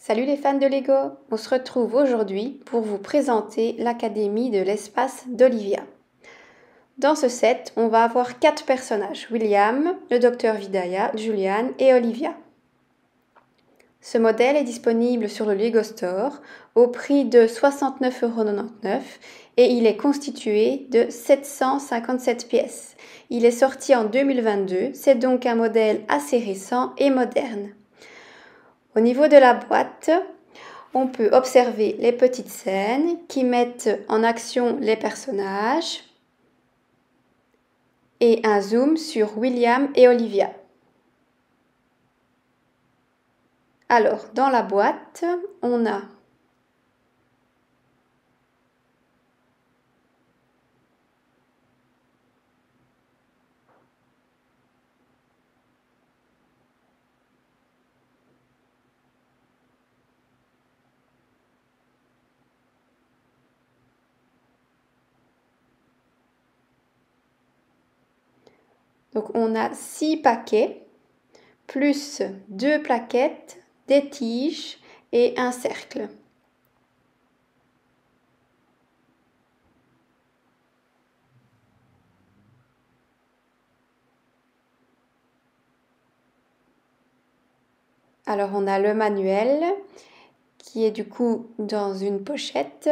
Salut les fans de Lego, on se retrouve aujourd'hui pour vous présenter l'Académie de l'espace d'Olivia. Dans ce set, on va avoir 4 personnages, William, le docteur Vidaya, Julian et Olivia. Ce modèle est disponible sur le Lego Store au prix de 69,99 € et il est constitué de 757 pièces. Il est sorti en 2022, c'est donc un modèle assez récent et moderne. Au niveau de la boîte, on peut observer les petites scènes qui mettent en action les personnages et un zoom sur William et Olivia. Alors, dans la boîte, on a donc on a 6 paquets, plus 2 plaquettes, des tiges et un cercle. Alors on a le manuel qui est du coup dans une pochette.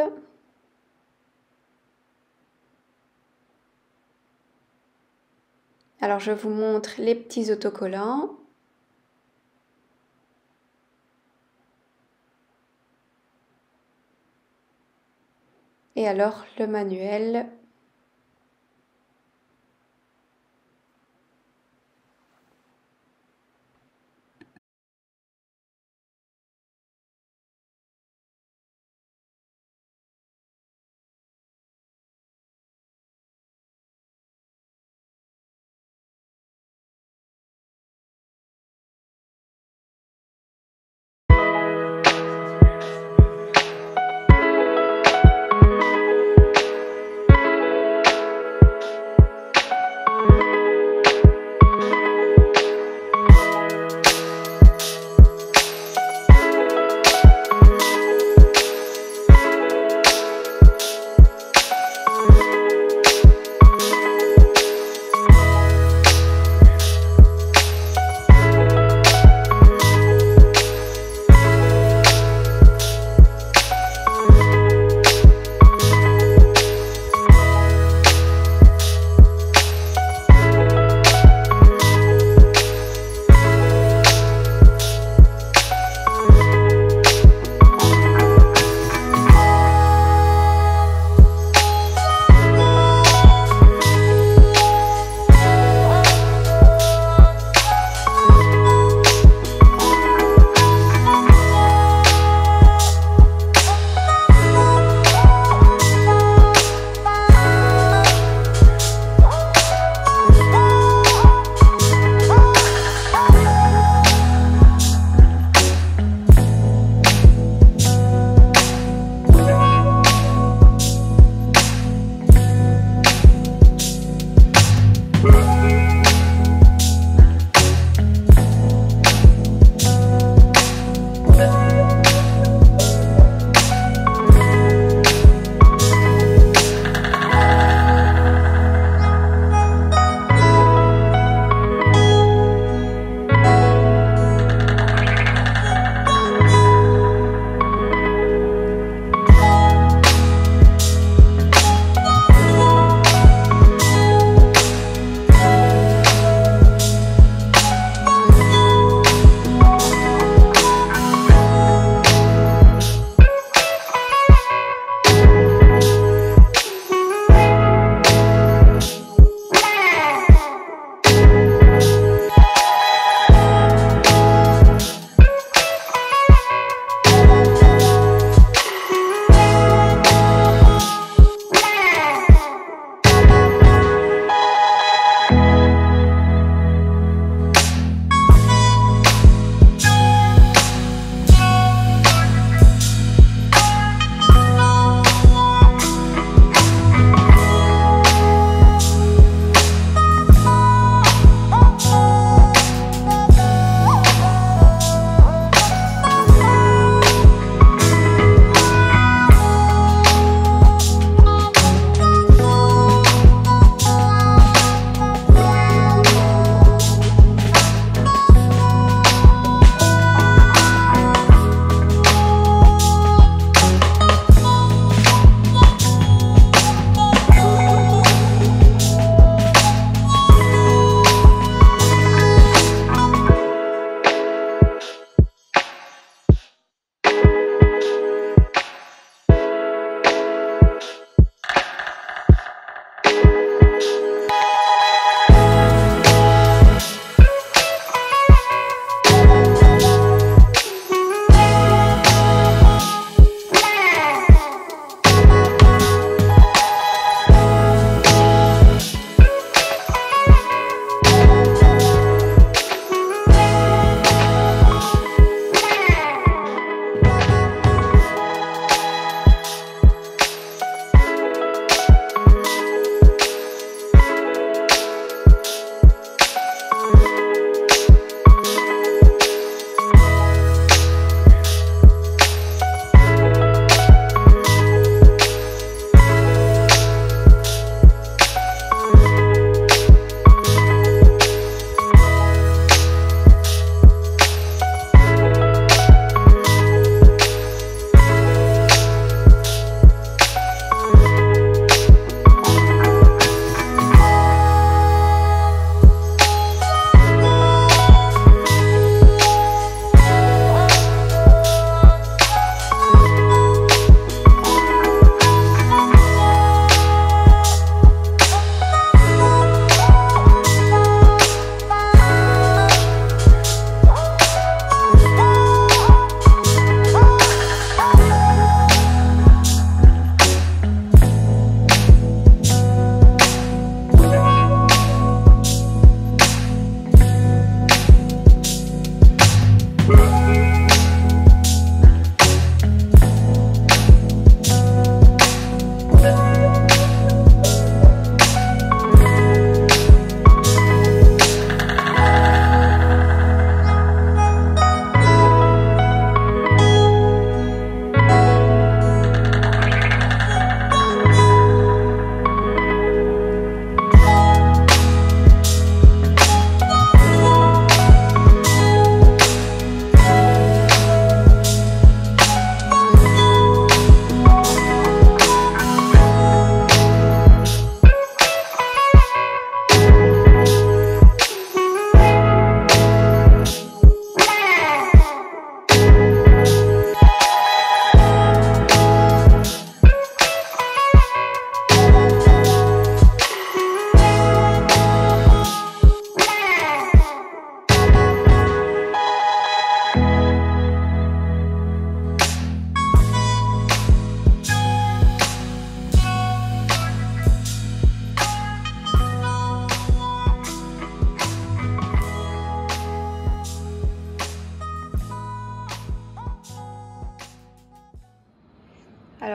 Alors je vous montre les petits autocollants. Et alors le manuel.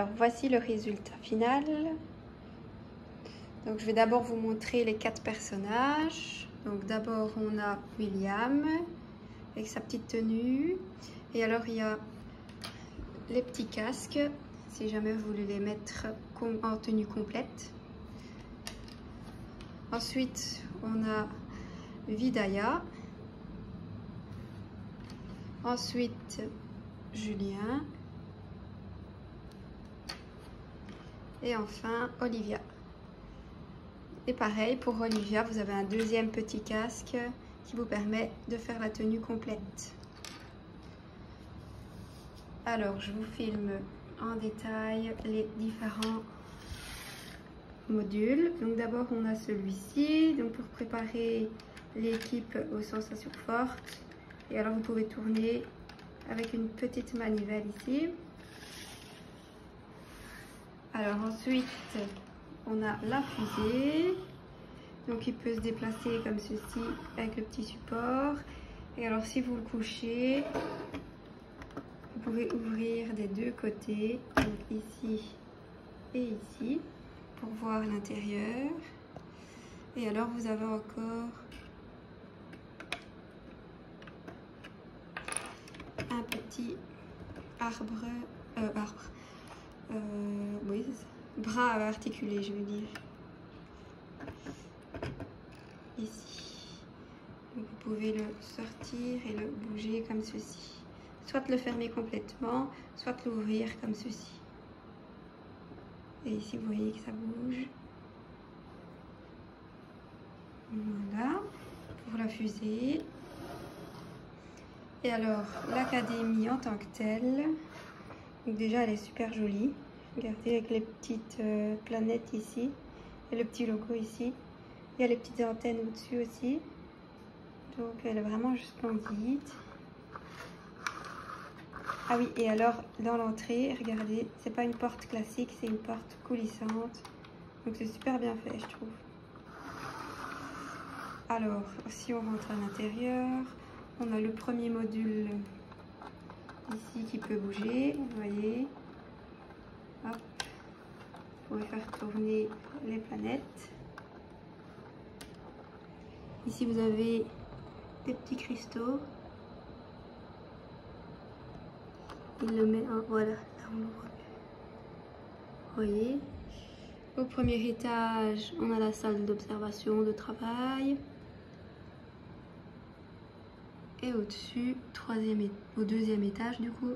Alors voici le résultat final. Donc je vais d'abord vous montrer les 4 personnages. Donc d'abord on a William avec sa petite tenue. Et alors il y a les petits casques, si jamais vous voulez les mettre en tenue complète. Ensuite on a Vidaya. Ensuite Julien. Et enfin Olivia. Et pareil pour Olivia, vous avez un deuxième petit casque qui vous permet de faire la tenue complète. Alors je vous filme en détail les différents modules. Donc d'abord on a celui-ci, donc pour préparer l'équipe aux sensations fortes. Et alors vous pouvez tourner avec une petite manivelle ici. Alors ensuite on a la fusée, donc il peut se déplacer comme ceci avec le petit support. Et alors si vous le couchez, vous pouvez ouvrir des deux côtés, donc ici et ici, pour voir l'intérieur. Et alors vous avez encore un petit oui, bras articulé, je veux dire, ici. Donc vous pouvez le sortir et le bouger comme ceci. Soit le fermer complètement, soit l'ouvrir comme ceci. Et ici vous voyez que ça bouge. Voilà, pour la fusée. Et alors, l'académie en tant que telle, donc déjà elle est super jolie. Regardez avec les petites planètes ici et le petit logo ici. Il y a les petites antennes au-dessus aussi. Donc elle est vraiment juste splendide. Ah oui, et alors dans l'entrée, regardez, c'est pas une porte classique, c'est une porte coulissante. Donc c'est super bien fait, je trouve. Alors, si on rentre à l'intérieur, on a le premier module ici qui peut bouger, vous voyez. Hop. Vous pouvez faire tourner les planètes. Ici vous avez des petits cristaux. Il le met en, voilà, là on le voit. Vous voyez. Au premier étage, on a la salle d'observation de travail. Et au-dessus, au deuxième étage du coup,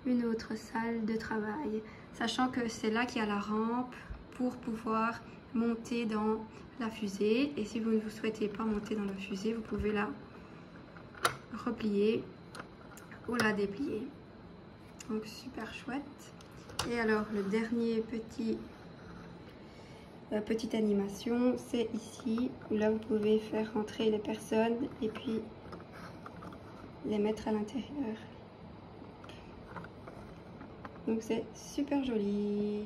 une autre salle de travail. Sachant que c'est là qu'il y a la rampe pour pouvoir monter dans la fusée. Et si vous ne souhaitez pas monter dans la fusée, vous pouvez la replier ou la déplier. Donc super chouette. Et alors le dernier petite animation, c'est ici où là vous pouvez faire rentrer les personnes et puis les mettre à l'intérieur. Donc c'est super joli.